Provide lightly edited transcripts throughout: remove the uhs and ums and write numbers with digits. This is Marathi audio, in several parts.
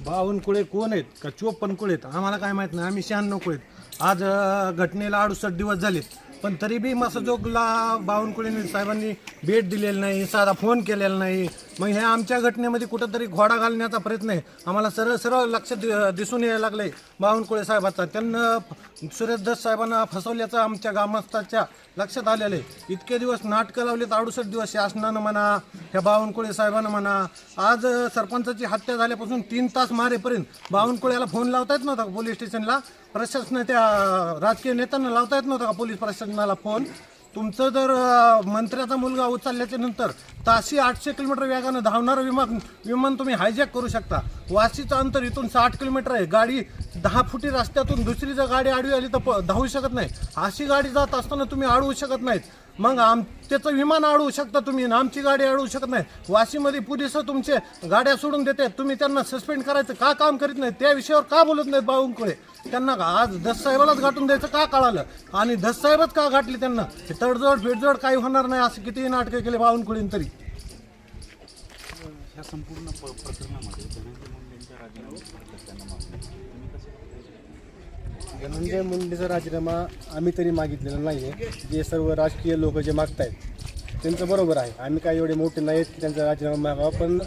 बावनकुळे कोण आहेत का 54 कुळे आहेत आम्हाला काय माहित नाही. आम्ही 96 कुळे आहेत. आज घटनेला 68 दिवस झालेत, पण तरी बी मसजोगला बावनकुळे साहेबांनी भेट दिलेली नाही, साधा फोन केलेला नाही. मग हे आमच्या घटनेमध्ये कुठंतरी घोडा घालण्याचा प्रयत्न आहे. आम्हाला सरळ सरळ लक्ष दिसून यायला लागलंय बावनकुळे साहेबाचा. त्यांना सुरेश दस साहेबांना फसवल्याचं आमच्या ग्रामस्थाच्या लक्षात आलेलं आहे. इतके दिवस नाटकं लावलेत, 68 दिवस शासनानं म्हणा, ह्या बावनकुळे साहेबांना म्हणा. आज सरपंचाची हत्या झाल्यापासून 3 तास मारेपर्यंत बावनकुळ्याला फोन लावता येत नव्हता का पोलीस स्टेशनला? प्रशासन त्या राजकीय नेत्यांना लावता येत नव्हता का पोलीस प्रशासनाला फोन? तुमचं जर मंत्र्याचा मुलगा उचलल्याच्या नंतर ताशी 800 किलोमीटर वेगानं धावणारं विमान तुम्ही हायजॅक करू शकता. वाशीचं अंतर इथून 60 किलोमीटर आहे. गाडी 10 फुटी रस्त्यातून दुसरी जर गाडी आडवी आली तर धावू शकत नाही. अशी गाडी जात असताना तुम्ही अडवू शकत नाहीत. मग त्याचं विमान अडवू शकता तुम्ही, आमची गाडी अडवू शकत नाही. वाशीमध्ये पोलिस तुमचे गाड्या सोडून देतात, तुम्ही त्यांना सस्पेंड करायचं का काम करीत नाही? त्या विषयावर का बोलत नाहीत बावनकुळे? त्यांना आज दस साहेबालाच गाठून द्यायचं का कळालं? आणि दस साहेबच का गाठले त्यांना? तडजोड फिडजोड काही होणार नाही असं कितीही नाटकं केले बावनकुळेंनी तरी. ह्या संपूर्ण प्रकरणामध्ये धनंजय मुंडेंचा राजीनामा आम्ही तरी मागितलेला नाही आहे. जे सर्व राजकीय लोक जे मागतायत त्यांचं बरोबर आहे. आम्ही काही एवढे मोठे नाहीत की त्यांचा राजीनामा मागावा, पण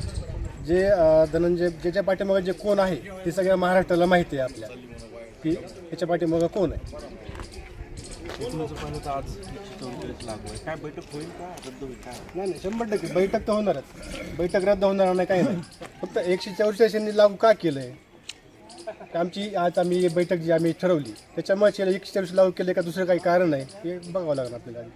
जे धनंजय ज्याच्या पाठीमागे जे कोण आहे ते सगळ्या महाराष्ट्राला माहिती आहे आपल्या, की त्याच्या पाठीमागे कोण आहे. आज 144 लागू आहे. काय बैठक होईल का रद्द होईल काय? नाही 100% बैठक तर होणारच. बैठक रद्द होणार नाही काही नाही. फक्त 144 लागू का केलं आहे? आज आम्ही बैठक जी आम्ही ठरवली त्याच्यामुळे 144 लागू केले का दुसरं काही कारण आहे हे बघावं लागणार आपल्याला.